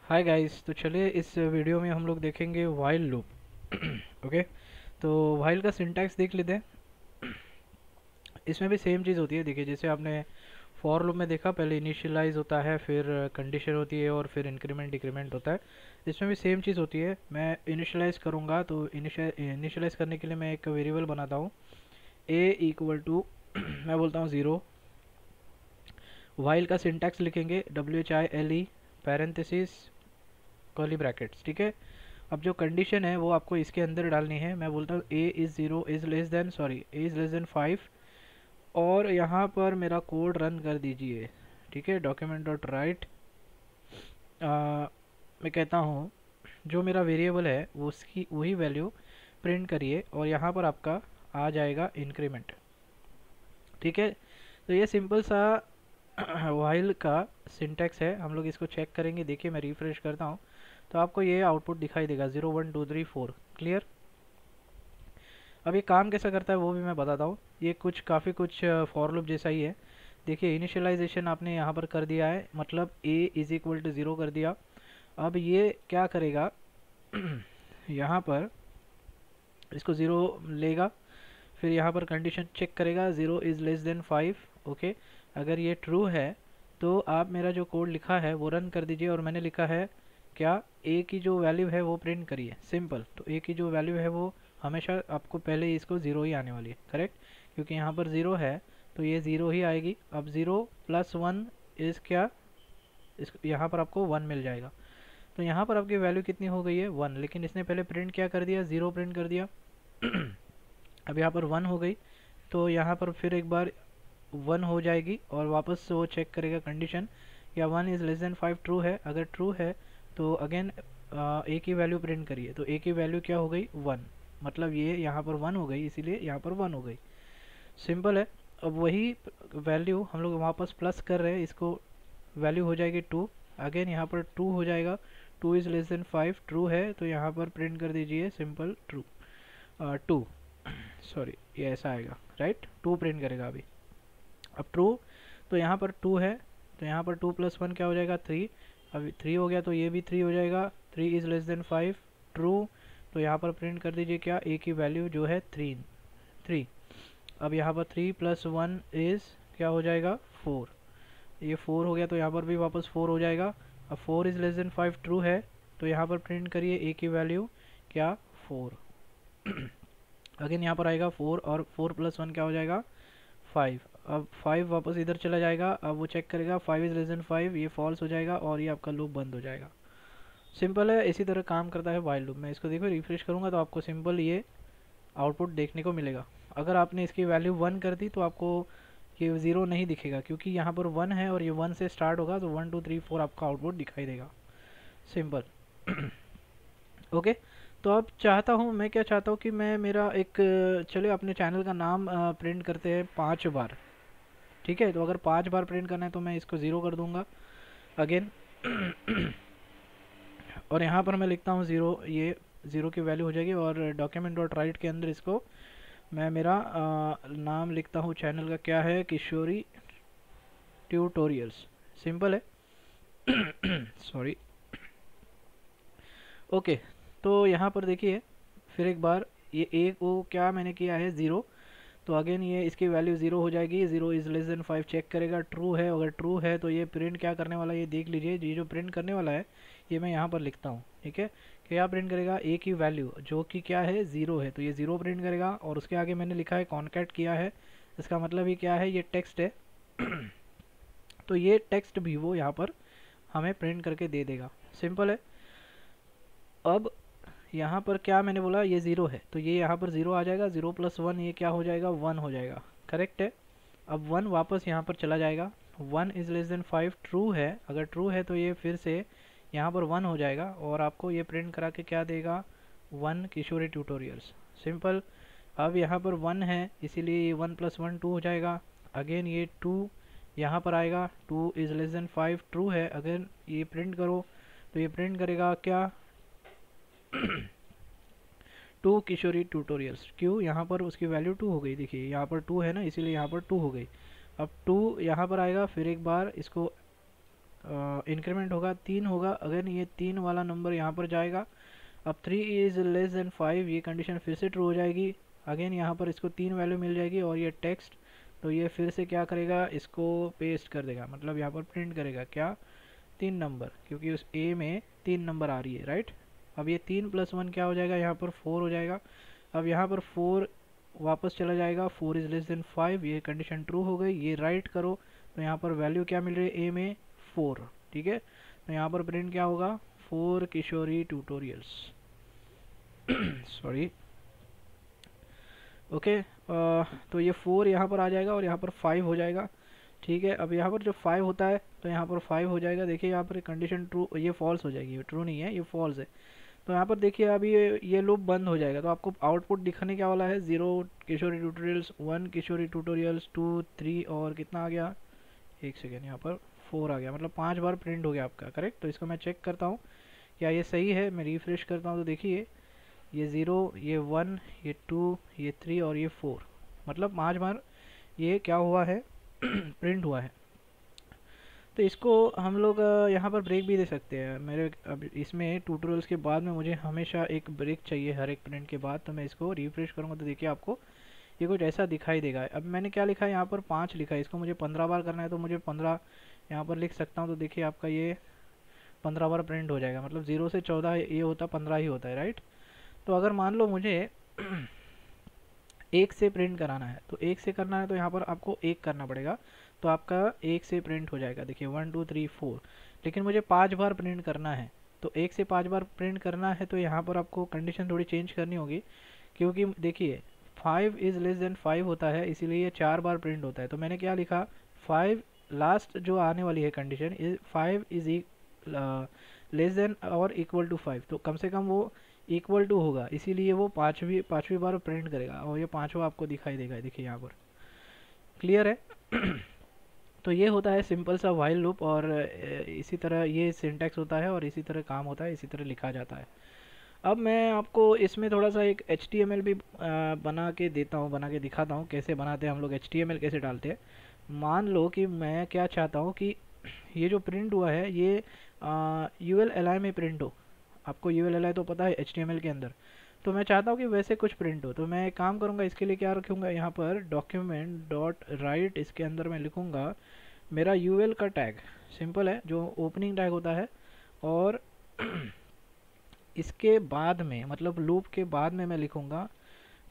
Hi guys, तो चलिए इस वीडियो में हम लोग देखेंगे वाइल लूप। ओके, तो वाइल का सिंटैक्स देख लेते हैं। इसमें भी सेम चीज़ होती है। देखिए, जैसे आपने फॉर लूप में देखा, पहले इनिशियलाइज होता है, फिर कंडीशन होती है और फिर इंक्रीमेंट डिक्रीमेंट होता है। इसमें भी सेम चीज़ होती है। मैं इनिशियलाइज करूँगा तो इनिशियलाइज करने के लिए मैं एक वेरिएबल बनाता हूँ ए इक्वल टू मैं बोलता हूँ ज़ीरो। वाइल का सिंटैक्स लिखेंगे WHILE पैरेंथेसिस कर्ली ब्रैकेट्स, ठीक है। अब जो कंडीशन है वो आपको इसके अंदर डालनी है। मैं बोलता हूँ A is zero is less then A is less than 5 और यहाँ पर मेरा कोड रन कर दीजिए, ठीक है। डॉक्यूमेंट डॉट राइट, मैं कहता हूँ जो मेरा वेरिएबल है वो उसकी वही वैल्यू प्रिंट करिए और यहाँ पर आपका आ जाएगा इंक्रीमेंट, ठीक है। तो ये सिंपल सा वाइल का सिंटैक्स है। हम लोग इसको चेक करेंगे। देखिए, मैं रिफ्रेश करता हूँ तो आपको ये आउटपुट दिखाई देगा 0 1 2 3 4। क्लियर। अब ये काम कैसा करता है वो भी मैं बताता हूँ। ये काफ़ी कुछ फॉर लूप जैसा ही है। देखिए, इनिशियलाइजेशन आपने यहाँ पर कर दिया है, मतलब a is equal to zero कर दिया। अब ये क्या करेगा यहाँ पर इसको ज़ीरो लेगा, फिर यहाँ पर कंडीशन चेक करेगा, zero is less than 5। Okay, अगर ये ट्रू है तो आप मेरा जो कोड लिखा है वो रन कर दीजिए और मैंने लिखा है क्या, ए की जो वैल्यू है वो प्रिंट करिए। सिंपल। तो ए की जो वैल्यू है वो हमेशा आपको पहले इसको ज़ीरो ही आने वाली है, करेक्ट, क्योंकि यहाँ पर ज़ीरो है तो ये ज़ीरो ही आएगी। अब ज़ीरो प्लस वन इज़ क्या, इस यहाँ पर आपको वन मिल जाएगा। तो यहाँ पर आपकी वैल्यू कितनी हो गई है, वन, लेकिन इसने पहले प्रिंट क्या कर दिया, ज़ीरो प्रिंट कर दिया। अब यहाँ पर वन हो गई तो यहाँ पर फिर एक बार वन हो जाएगी और वापस से वो चेक करेगा कंडीशन, या one is less than 5 true है। अगर ट्रू है तो अगेन ए की वैल्यू प्रिंट करिए। तो ए की वैल्यू क्या हो गई, वन, मतलब ये यहाँ पर वन हो गई, इसीलिए यहाँ पर वन हो गई। सिंपल है। अब वही वैल्यू हम लोग वापस प्लस कर रहे हैं, इसको वैल्यू हो जाएगी टू। अगेन यहाँ पर टू हो जाएगा, two is less than 5 true है तो यहाँ पर प्रिंट कर दीजिए सिंपल ट्रू, टू, सॉरी ये ऐसा आएगा, राइट, टू प्रिंट करेगा अभी। अब ट्रू, तो यहाँ पर टू है तो यहाँ पर टू प्लस वन क्या हो जाएगा, थ्री। अभी थ्री हो गया तो ये भी थ्री हो जाएगा, three is less than 5 true. तो यहाँ पर प्रिंट कर दीजिए क्या, ए की वैल्यू जो है थ्री, थ्री। अब यहाँ पर थ्री प्लस वन इज़ क्या हो जाएगा, फोर। ये फोर हो गया तो यहाँ पर भी वापस फोर हो जाएगा। अब four is less than 5 true है तो यहाँ पर प्रिंट करिए ए की वैल्यू क्या, फोर। अगेन यहाँ पर आएगा फोर और फोर प्लस वन क्या हो जाएगा, फाइव। अब फाइव वापस इधर चला जाएगा, अब वो चेक करेगा five is less then five, ये फॉल्स हो जाएगा और ये आपका लूप बंद हो जाएगा। सिंपल है, इसी तरह काम करता है वाइल लूप। मैं इसको देखो रिफ्रेश करूँगा तो आपको सिंपल ये आउटपुट देखने को मिलेगा। अगर आपने इसकी वैल्यू वन कर दी तो आपको ये ज़ीरो नहीं दिखेगा, क्योंकि यहाँ पर वन है और ये वन से स्टार्ट होगा तो वन टू थ्री फोर आपका आउटपुट दिखाई देगा। सिंपल। ओके, तो अब चाहता हूँ, मैं क्या चाहता हूँ कि मैं मेरा एक, चलिए अपने चैनल का नाम प्रिंट करते हैं 5 बार, ठीक है। तो अगर 5 बार प्रिंट करना है तो मैं इसको ज़ीरो कर दूंगा अगेन। और यहाँ पर मैं लिखता हूँ ज़ीरो, ये ज़ीरो की वैल्यू हो जाएगी और डॉक्यूमेंट डॉट राइट के अंदर इसको मैं मेरा नाम लिखता हूँ, चैनल का क्या है, किशोरी ट्यूटोरियल्स। सिंपल है। सॉरी। ओके, तो यहाँ पर देखिए फिर एक बार ये एक को क्या मैंने किया है, ज़ीरो। तो अगेन ये इसकी वैल्यू ज़ीरो हो जाएगी, zero is less than 5 check करेगा, ट्रू है। अगर ट्रू है तो ये प्रिंट क्या करने वाला है ये देख लीजिए। ये जो प्रिंट करने वाला है ये मैं यहाँ पर लिखता हूँ, ठीक है। क्या प्रिंट करेगा, ए की वैल्यू जो कि क्या है, ज़ीरो है, तो ये ज़ीरो प्रिंट करेगा। और उसके आगे मैंने लिखा है कॉन्कैट किया है, इसका मतलब ही क्या है, ये टेक्स्ट है। तो ये टेक्स्ट भी वो यहाँ पर हमें प्रिंट करके दे देगा। सिंपल है। अब यहाँ पर क्या मैंने बोला, ये ज़ीरो है तो ये यहाँ पर ज़ीरो आ जाएगा, ज़ीरो प्लस वन ये क्या हो जाएगा, वन हो जाएगा, करेक्ट है। अब वन वापस यहाँ पर चला जाएगा, one is less than 5 true है। अगर ट्रू है तो ये फिर से यहाँ पर वन हो जाएगा और आपको ये प्रिंट करा के क्या देगा, वन किशोरी ट्यूटोरियल्स। सिंपल। अब यहाँ पर वन है इसीलिए ये वन प्लस वन टू हो जाएगा। अगेन ये टू यहाँ पर आएगा, two is less than 5 true है। अगेन ये प्रिंट करो तो ये प्रिंट करेगा क्या, टू किशोरी ट्यूटोरियल्स। क्यों, यहाँ पर उसकी वैल्यू टू हो गई, देखिए यहाँ पर टू है ना, इसीलिए यहाँ पर टू हो गई। अब टू यहाँ पर आएगा, फिर एक बार इसको इंक्रीमेंट होगा 3 होगा। अगर ये 3 वाला नंबर यहाँ पर जाएगा। अब 3 इज़ लेस देन 5, ये कंडीशन फिर से ट्रू हो जाएगी। अगेन यहाँ पर इसको 3 वैल्यू मिल जाएगी और ये टेक्स्ट, तो ये फिर से क्या करेगा, इसको पेस्ट कर देगा, मतलब यहाँ पर प्रिंट करेगा क्या, 3 नंबर, क्योंकि उस ए में 3 नंबर आ रही है, राइट। अब ये 3 + 1 क्या हो जाएगा, यहाँ पर 4 हो जाएगा। अब यहाँ पर 4 वापस चला जाएगा, 4 इज़ लेस देन 5, ये कंडीशन ट्रू हो गई। ये राइट करो तो यहाँ पर वैल्यू क्या मिल रही है, ए में 4, ठीक है। तो यहाँ पर प्रिंट क्या होगा, 4 किशोरी ट्यूटोरियल्स सॉरी, ओके। तो ये 4 यहाँ पर आ जाएगा और यहाँ पर 5 हो जाएगा, ठीक है। अब यहाँ पर जब 5 होता है तो यहाँ पर 5 हो जाएगा। देखिए यहाँ पर कंडीशन ट्रू, ये फॉल्स हो जाएगी, ये ट्रू नहीं है, ये फॉल्स है। तो यहाँ पर देखिए अभी ये लूप बंद हो जाएगा। तो आपको आउटपुट दिखाने क्या वाला है, 0 किशोरी ट्यूटोरियल्स, 1 किशोरी ट्यूटोरियल्स, 2 3 और कितना आ गया, एक सेकेंड, यहाँ पर 4 आ गया, मतलब 5 बार प्रिंट हो गया आपका, करेक्ट। तो इसको मैं चेक करता हूँ क्या ये सही है। मैं रिफ्रेश करता हूँ तो देखिए ये 0, ये 1, ये 2, ये 3 और ये 4, मतलब 5 बार ये क्या हुआ है प्रिंट हुआ है। तो इसको हम लोग यहाँ पर ब्रेक भी दे सकते हैं। मेरे अब इसमें ट्यूटोरियल्स के बाद में मुझे हमेशा एक ब्रेक चाहिए हर एक प्रिंट के बाद। तो मैं इसको रिफ्रेश करूँगा तो देखिए आपको ये कुछ ऐसा दिखाई देगा। अब मैंने क्या लिखा है, यहाँ पर 5 लिखा है, इसको मुझे 15 बार करना है तो मुझे 15 यहाँ पर लिख सकता हूँ। तो देखिए आपका ये 15 बार प्रिंट हो जाएगा, मतलब 0 से 14 ये होता 15 ही होता है, राइट। तो अगर मान लो मुझे 1 से प्रिंट कराना है, तो 1 से करना है तो यहाँ पर आपको 1 करना पड़ेगा, तो आपका 1 से प्रिंट हो जाएगा। देखिए 1 2 3 4, लेकिन मुझे 5 बार प्रिंट करना है, तो 1 से 5 बार प्रिंट करना है तो यहाँ पर आपको कंडीशन थोड़ी चेंज करनी होगी, क्योंकि देखिए 5 इज़ लेस देन 5 होता है, इसीलिए ये 4 बार प्रिंट होता है। तो मैंने क्या लिखा, 5 लास्ट जो आने वाली है कंडीशन, 5 इज लेस देन और इक्वल टू 5, तो कम से कम वो इक्वल टू होगा, इसीलिए वो पाँचवीं बार प्रिंट करेगा और ये 5वां आपको दिखाई देगा। देखिए यहाँ पर क्लियर है तो ये होता है सिंपल सा व्हाइल लूप, और इसी तरह ये सिंटैक्स होता है और इसी तरह काम होता है, इसी तरह लिखा जाता है। अब मैं आपको इसमें थोड़ा सा एक HTML भी बना के देता हूँ, बना के दिखाता हूँ कैसे बनाते हैं हम लोग, HTML कैसे डालते हैं। मान लो कि मैं क्या चाहता हूँ कि ये जो प्रिंट हुआ है ये ULLI में प्रिंट हो। आपको ULLI तो पता है HTML के अंदर, तो मैं चाहता हूँ कि वैसे कुछ प्रिंट हो। तो मैं एक काम करूँगा, इसके लिए क्या रखूँगा, यहाँ पर डॉक्यूमेंट डॉट राइट, इसके अंदर मैं लिखूँगा मेरा UL का टैग, सिंपल है, जो ओपनिंग टैग होता है, और इसके बाद में मतलब लूप के बाद में मैं लिखूँगा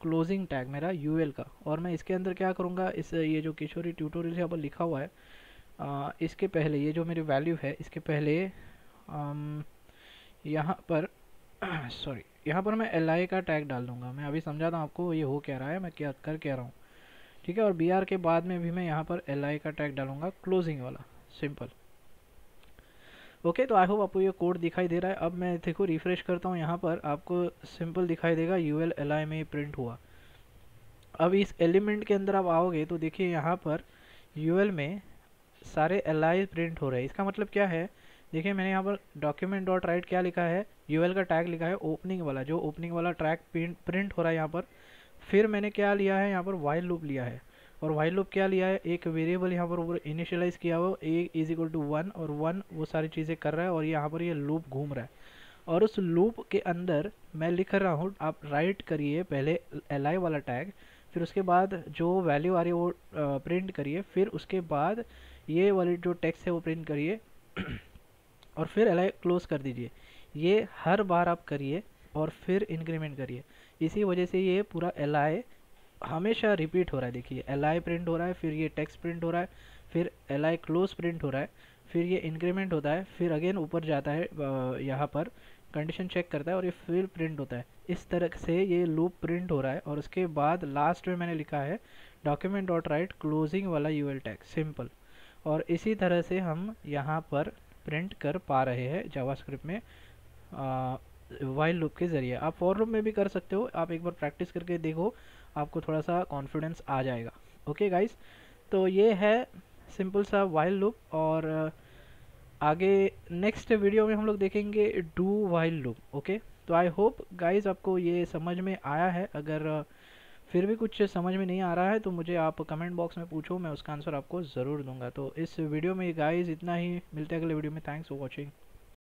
क्लोजिंग टैग मेरा UL का। और मैं इसके अंदर क्या करूँगा, इस ये जो किशोरी ट्यूटोरियल यहाँ पर लिखा हुआ है इसके पहले ये जो मेरी वैल्यू है इसके पहले यहाँ पर सॉरी, यहाँ पर मैं LI का टैग डाल दूँगा। मैं अभी समझाता हूँ आपको ये हो क्या रहा है, मैं क्या कर क्या रहा हूँ, ठीक है। और BR के बाद में भी मैं यहाँ पर LI का टैग डालूँगा, क्लोजिंग वाला, सिंपल। ओके, तो आई होप आपको ये कोड दिखाई दे रहा है। अब मैं देखो रिफ्रेश करता हूँ, यहाँ पर आपको सिंपल दिखाई देगा ULLI में प्रिंट हुआ। अब इस एलिमेंट के अंदर आप आओगे तो देखिए यहाँ पर UL में सारे LI प्रिंट हो रहे हैं। इसका मतलब क्या है, देखिए मैंने यहाँ पर डॉक्यूमेंट डॉट राइट क्या लिखा है, UL का टैग लिखा है ओपनिंग वाला, जो ओपनिंग वाला ट्रैक प्रिंट हो रहा है यहाँ पर। फिर मैंने क्या लिया है, यहाँ पर वाइल लूप लिया है, और वाइल लूप क्या लिया है, एक वेरिएबल यहाँ पर ऊपर इनिशियलाइज किया हुआ a इज इक्वल टू 1, और 1 वो सारी चीज़ें कर रहा है, और यहाँ पर ये लूप घूम रहा है। और उस लूप के अंदर मैं लिख रहा हूँ, आप राइट करिए पहले LI वाला टैग, फिर उसके बाद जो वैल्यू आ रही है वो प्रिंट करिए, फिर उसके बाद ये वाली जो टेक्स्ट है वो प्रिंट करिए और फिर LI क्लोज कर दीजिए। ये हर बार आप करिए और फिर इंक्रीमेंट करिए। इसी वजह से ये पूरा LI हमेशा रिपीट हो रहा है। देखिए LI प्रिंट हो रहा है, फिर ये टेक्स्ट प्रिंट हो रहा है, फिर LI क्लोज प्रिंट हो रहा है, फिर ये इंक्रीमेंट होता है, फिर अगेन ऊपर जाता है, यहाँ पर कंडीशन चेक करता है और ये फिर प्रिंट होता है। इस तरह से ये लूप प्रिंट हो रहा है। और उसके बाद लास्ट में मैंने लिखा है डॉक्यूमेंट डॉट राइट क्लोजिंग वाला UL टैग, सिंपल। और इसी तरह से हम यहाँ पर प्रिंट कर पा रहे हैं जावास्क्रिप्ट में वाइल लूप के ज़रिए। आप फॉर लूप में भी कर सकते हो, आप एक बार प्रैक्टिस करके देखो, आपको थोड़ा सा कॉन्फिडेंस आ जाएगा। ओके गाइस, तो ये है सिंपल सा वाइल लूप। और आगे नेक्स्ट वीडियो में हम लोग देखेंगे डू वाइल लूप। ओके, तो आई होप गाइस आपको ये समझ में आया है। अगर फिर भी कुछ समझ में नहीं आ रहा है तो मुझे आप कमेंट बॉक्स में पूछो, मैं उसका आंसर आपको ज़रूर दूंगा। तो इस वीडियो में गाइस इतना ही, मिलते हैं अगले वीडियो में। Thanks for watching.